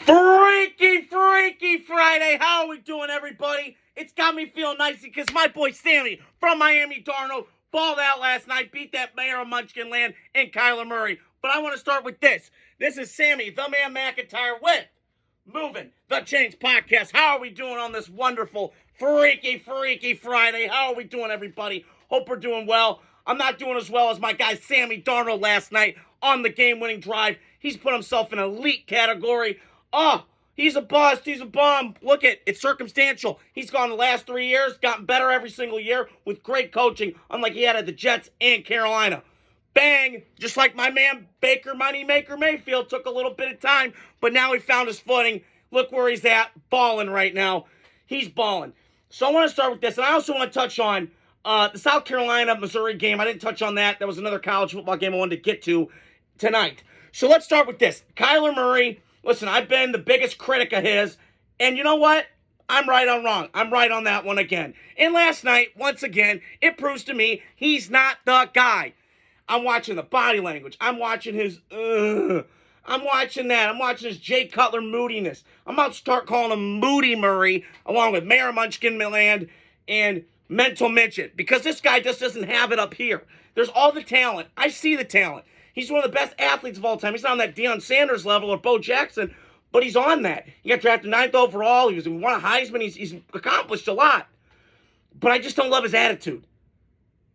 Freaky Friday. How are we doing, everybody? It's got me feeling nicey because my boy Sammy from Miami Darnold balled out last night, beat that mayor of Munchkin Land and Kyler Murray. But I want to start with this. This is Sammy, the man McIntyre, with Moving the Chains podcast. How are we doing on this wonderful, freaky Friday? How are we doing, everybody? Hope we're doing well. I'm not doing as well as my guy Sammy Darnold last night on the game-winning drive. He's put himself in an elite category. Oh, he's a bust. He's a bum. Look it's circumstantial. He's gone the last 3 years, gotten better every single year with great coaching, unlike he had at the Jets and Carolina. Bang! Just like my man Baker Moneymaker Mayfield took a little bit of time, but now he found his footing. Look where he's at, balling right now. He's balling. So I want to start with this, and I also want to touch on the South Carolina-Missouri game. I didn't touch on that. That was another college football game I wanted to get to tonight. So let's start with this. Kyler Murray. Listen, I've been the biggest critic of his, and you know what? I'm right on wrong. I'm right on that one again. And last night, once again, it proves to me he's not the guy. I'm watching the body language. I'm watching his, I'm watching that. I'm watching his Jay Cutler moodiness. I'm about to start calling him Moody Murray, along with Mayor Munchkin Land and Mental Midget, because this guy just doesn't have it up here. There's all the talent. I see the talent. He's one of the best athletes of all time. He's not on that Deion Sanders level or Bo Jackson, but he's on that. He got drafted 9th overall. He won a Heisman. He's accomplished a lot. But I just don't love his attitude.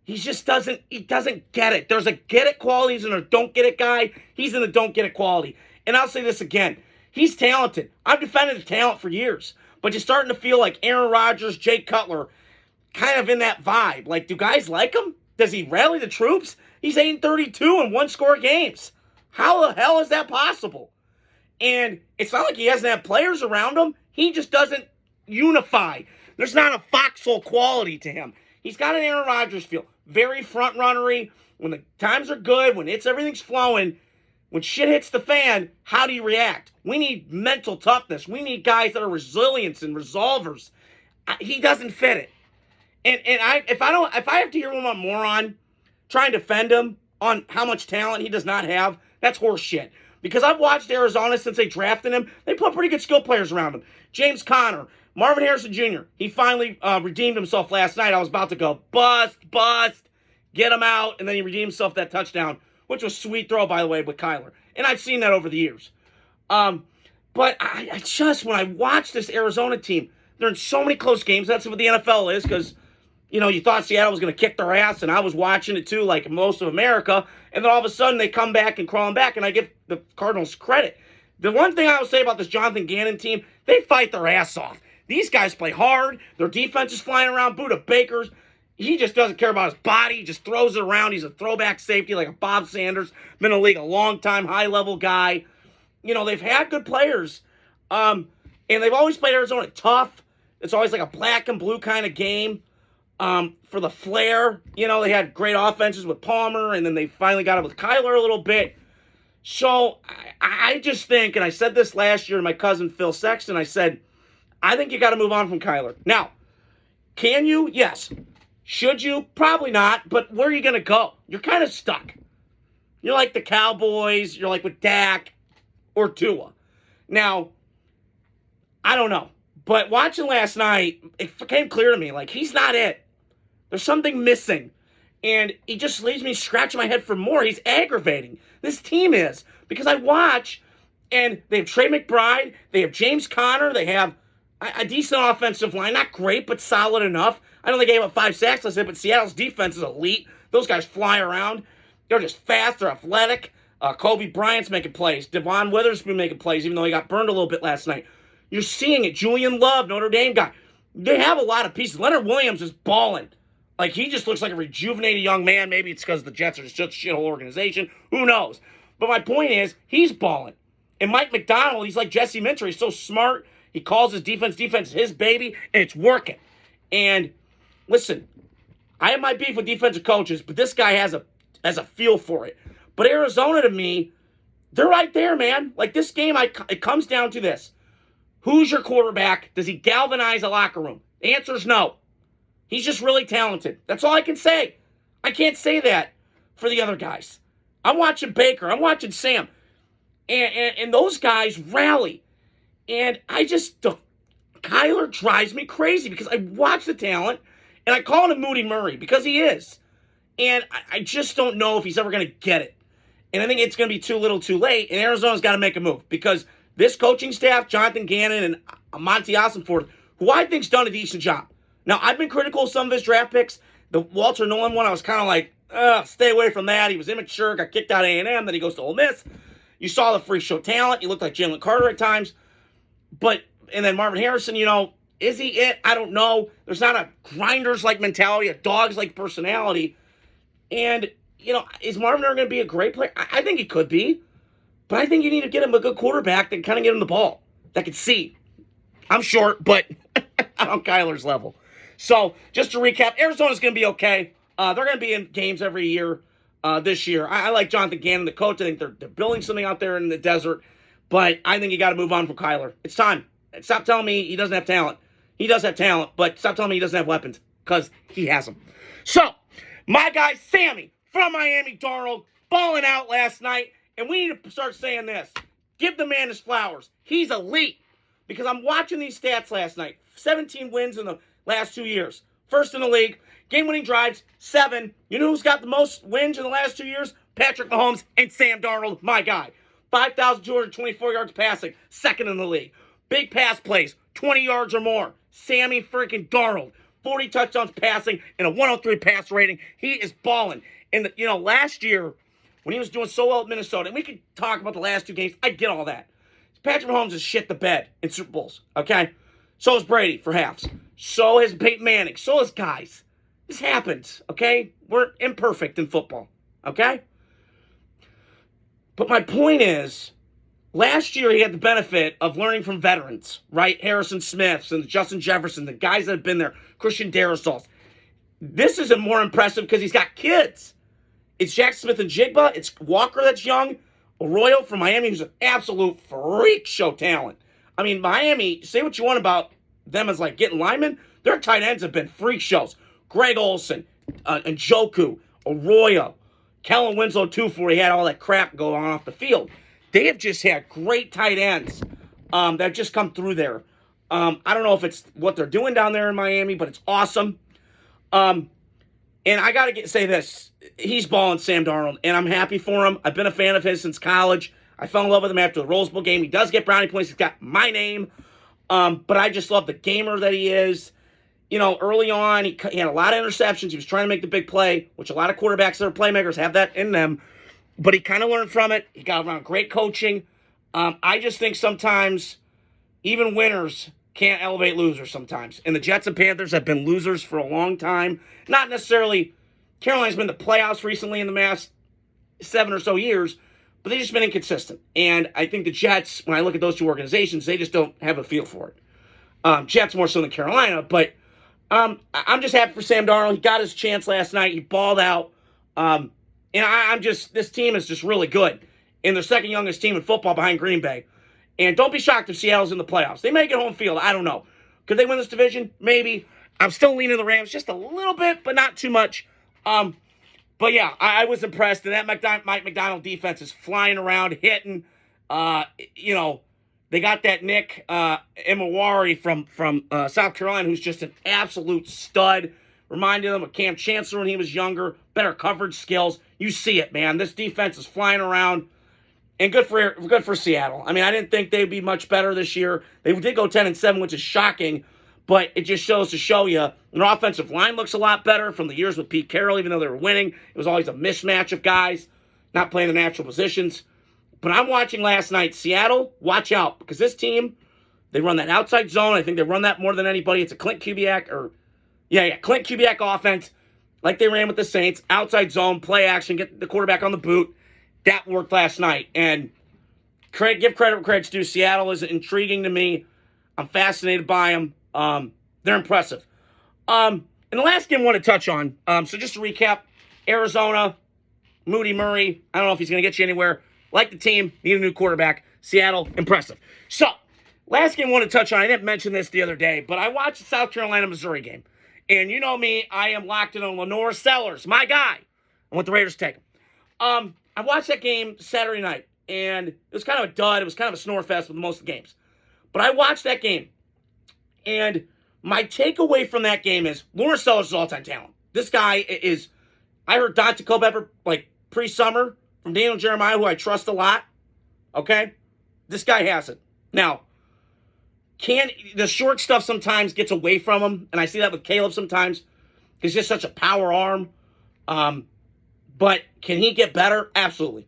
He doesn't get it. There's a get it quality. He's in a don't get it guy. He's in the don't get it quality. And I'll say this again. He's talented. I've defended the talent for years. But you're starting to feel like Aaron Rodgers, Jay Cutler, kind of in that vibe. Like, do guys like him? Does he rally the troops? He's 8-32 in one-score games. How the hell is that possible? And it's not like he doesn't have players around him. He just doesn't unify. There's not a foxhole quality to him. He's got an Aaron Rodgers feel. Very front-runnery. When the times are good, when everything's flowing, when shit hits the fan, how do you react? We need mental toughness. We need guys that are resilient and resolvers. He doesn't fit it. And if I have to hear him a moron try and defend him on how much talent he does not have, that's horse shit. Because I've watched Arizona since they drafted him. They put pretty good skill players around him. James Conner, Marvin Harrison Jr., he finally redeemed himself last night. I was about to go, bust, get him out, and then he redeemed himself that touchdown, which was a sweet throw, by the way, with Kyler. And I've seen that over the years. But I just, when I watch this Arizona team, they're in so many close games. That's what the NFL is, because you thought Seattle was going to kick their ass, and I was watching it too, like most of America, and then all of a sudden they come back and crawling back, and I give the Cardinals credit. The one thing I will say about this Jonathan Gannon team, they fight their ass off. These guys play hard. Their defense is flying around. Buda Baker's, he just doesn't care about his body. He just throws it around. He's a throwback safety like a Bob Sanders. Been in the league a long time, high-level guy. They've had good players, and they've always played Arizona tough. It's always like a black and blue kind of game. For the flair, they had great offenses with Palmer, and then they finally got it with Kyler a little bit. So I just think, and I said this last year to my cousin Phil Sexton, I said, I think you got to move on from Kyler. Now, can you? Yes. Should you? Probably not, but where are you going to go? You're kind of stuck. You're like the Cowboys, you're like with Dak or Tua. Now, I don't know, but watching last night, it became clear to me, like, he's not it. There's something missing. And he just leaves me scratching my head for more. He's aggravating. This team is. Because I watch, and they have Trey McBride, they have James Conner, they have a decent offensive line. Not great, but solid enough. I know they gave up 5 sacks last night, but Seattle's defense is elite. Those guys fly around. They're just fast. They're athletic. Kobe Bryant's making plays. Devon Witherspoon making plays, even though he got burned a little bit last night. You're seeing it. Julian Love, Notre Dame guy. They have a lot of pieces. Leonard Williams is balling. Like, he just looks like a rejuvenated young man. Maybe it's because the Jets are just such a shithole organization. Who knows? But my point is, he's balling. And Mike McDonald, he's like Jesse Minter. He's so smart. He calls his defense is his baby, and it's working. And listen, I have my beef with defensive coaches, but this guy has a feel for it. But Arizona, to me, they're right there, man. Like, this game, it comes down to this. Who's your quarterback? Does he galvanize a locker room? The answer is no. He's just really talented. That's all I can say. I can't say that for the other guys. I'm watching Baker. I'm watching Sam. And those guys rally. And Kyler drives me crazy because I watch the talent, and I call him Moody Murray because he is. And I just don't know if he's ever going to get it. And I think it's going to be too little too late, and Arizona's got to make a move because this coaching staff, Jonathan Gannon and Monty Ossenford, who I think's done a decent job. Now, I've been critical of some of his draft picks. The Walter Nolan one, I was kind of like, stay away from that. He was immature, got kicked out of A&M, then he goes to Ole Miss. You saw the freak show talent. He looked like Jalen Carter at times. And then Marvin Harrison, is he it? I don't know. There's not a grinders-like mentality, a dogs-like personality. And, is Marvin ever going to be a great player? I think he could be. But I think you need to get him a good quarterback that kind of get him the ball, that can see. I'm short, but I'm on Kyler's level. So, just to recap, Arizona's going to be okay. They're going to be in games every year this year. I like Jonathan Gannon, the coach. I think they're building something out there in the desert. But I think you got to move on from Kyler. It's time. Stop telling me he doesn't have talent. He does have talent, but stop telling me he doesn't have weapons, because he has them. So, my guy Sammy from Miami Darnold balling out last night, and we need to start saying this. Give the man his flowers. He's elite. Because I'm watching these stats last night. 17 wins in the last 2 years. First in the league. Game-winning drives, 7. You know who's got the most wins in the last 2 years? Patrick Mahomes and Sam Darnold, my guy. 5,224 yards passing, second in the league. Big pass plays, 20 yards or more. Sammy freaking Darnold. 40 touchdowns passing and a 103 pass rating. He is balling. And, last year, when he was doing so well at Minnesota, and we could talk about the last 2 games, I get all that. Patrick Mahomes has shit the bed in Super Bowls, okay? So is Brady for halves. So has Peyton Manning. So has guys. This happens, okay? We're imperfect in football, okay? But my point is, last year he had the benefit of learning from veterans, right? Harrison Smiths and Justin Jefferson, the guys that have been there, Christian Darrisaw's. This isn't more impressive because he's got kids. It's Jack Smith and Jigba. It's Walker that's young. Arroyo from Miami, who's an absolute freak show talent. I mean, Miami, say what you want about them as like getting linemen, their tight ends have been freak shows. Greg Olsen, Njoku, Arroyo, Kellen Winslow too, before he had all that crap going on off the field. They have just had great tight ends that have just come through there. I don't know if it's what they're doing down there in Miami, but it's awesome. And I got to say this. He's balling, Sam Darnold, and I'm happy for him. I've been a fan of his since college. I fell in love with him after the Rose Bowl game. He does get brownie points. He's got my name. But I just love the gamer that he is. Early on, he had a lot of interceptions. He was trying to make the big play, which a lot of quarterbacks that are playmakers have that in them. But he kind of learned from it. He got around great coaching. I just think sometimes even winners can't elevate losers sometimes. And the Jets and Panthers have been losers for a long time. Not necessarily. Carolina's been in the playoffs recently in the last 7 or so years, but they've just been inconsistent. And I think the Jets, when I look at those two organizations, they just don't have a feel for it. Jets more so than Carolina, but I'm just happy for Sam Darnold. He got his chance last night. He balled out. And this team is just really good. And they're second youngest team in football behind Green Bay. And don't be shocked if Seattle's in the playoffs. They may get home field. I don't know. Could they win this division? Maybe. I'm still leaning the Rams just a little bit, but not too much. But yeah, I was impressed. And that Mike McDonald defense is flying around, hitting. They got that Nick Imawari from South Carolina, who's just an absolute stud. Reminded them of Cam Chancellor when he was younger. Better coverage skills. You see it, man. This defense is flying around. And good for Seattle. I mean, I didn't think they'd be much better this year. They did go 10-7, which is shocking. But it just shows to show you, their offensive line looks a lot better from the years with Pete Carroll, even though they were winning. It was always a mismatch of guys not playing the natural positions. But I'm watching last night. Seattle, watch out. Because this team, they run that outside zone. I think they run that more than anybody. It's a Clint Kubiak Clint Kubiak offense, like they ran with the Saints. Outside zone, play action, get the quarterback on the boot. That worked last night. And give credit where credit's due. Seattle is intriguing to me. I'm fascinated by them. They're impressive. And the last game I want to touch on, so just to recap, Arizona, Moody Murray, I don't know if he's going to get you anywhere. Like the team, need a new quarterback. Seattle, impressive. So, last game I want to touch on, I didn't mention this the other day, but I watched the South Carolina-Missouri game. And you know me, I am locked in on Lenore Sellers, my guy. I want the Raiders to take him. I watched that game Saturday night, and it was kind of a dud. It was kind of a snore fest with most of the games. But I watched that game, and my takeaway from that game is Lawrence Sellers is all-time talent. This guy is, I heard Dante Culpepper, like, pre-summer from Daniel Jeremiah, who I trust a lot, okay? This guy has it. Now, the short stuff sometimes gets away from him, and I see that with Caleb sometimes. He's just such a power arm. But can he get better? Absolutely.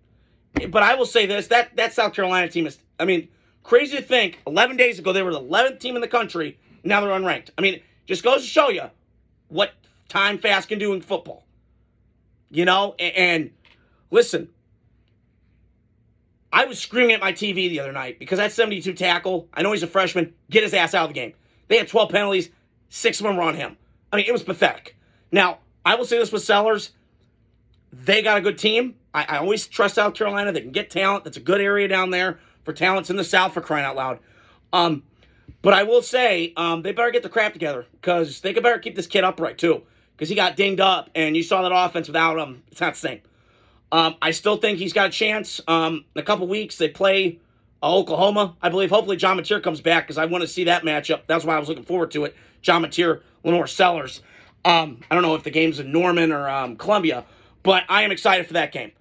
But I will say this, that South Carolina team is, I mean, crazy to think, 11 days ago they were the 11th team in the country, now they're unranked. I mean, just goes to show you what time fast can do in football. You know, and listen, I was screaming at my TV the other night because that 72 tackle, I know he's a freshman, get his ass out of the game. They had 12 penalties, 6 of them were on him. I mean, it was pathetic. Now, I will say this with Sellers, they got a good team. I always trust South Carolina. They can get talent. That's a good area down there for talents in the South, for crying out loud. But I will say they better get the crap together because they could better keep this kid upright too because he got dinged up, and you saw that offense without him. It's not the same. I still think he's got a chance. In a couple weeks, they play Oklahoma, I believe. Hopefully John Mateer comes back because I want to see that matchup. That's why I was looking forward to it. John Mateer, Lenore Sellers. I don't know if the game's in Norman or Columbia, but I am excited for that game.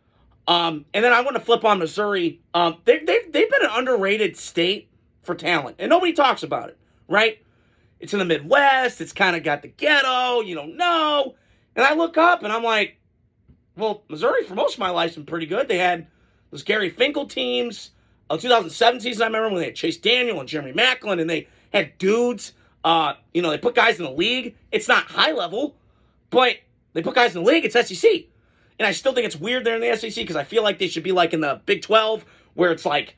And then I want to flip on Missouri. They've been an underrated state for talent, and nobody talks about it, right? It's in the Midwest. It's kind of got the ghetto. You don't know. And I look up, and I'm like, well, Missouri, for most of my life, has been pretty good. They had those Gary Finkel teams. 2007 season, I remember when they had Chase Daniel and Jeremy Macklin, and they had dudes. They put guys in the league. It's not high level, but they put guys in the league. It's SEC. And I still think it's weird they're in the SEC because I feel like they should be like in the Big 12 where it's like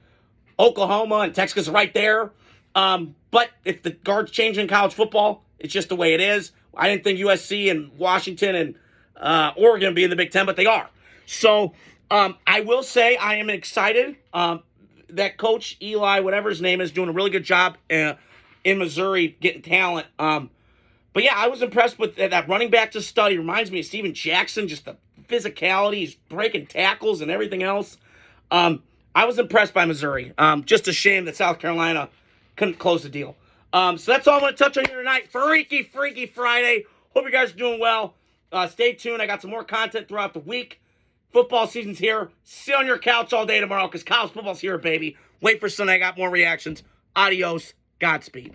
Oklahoma and Texas are right there. But if the guards change in college football, it's just the way it is. I didn't think USC and Washington and Oregon would be in the Big 10, but they are. So I will say I am excited that Coach Eli, whatever his name is, doing a really good job in Missouri getting talent. But yeah, I was impressed with that running back to study. Reminds me of Steven Jackson, just the physicality. He's breaking tackles and everything else. I was impressed by Missouri. Just a shame that South Carolina couldn't close the deal. So that's all I'm going to touch on here tonight. Freaky Friday. Hope you guys are doing well. Stay tuned. I got some more content throughout the week. Football season's here. Sit on your couch all day tomorrow because college football's here, baby. Wait for Sunday. I got more reactions. Adios. Godspeed.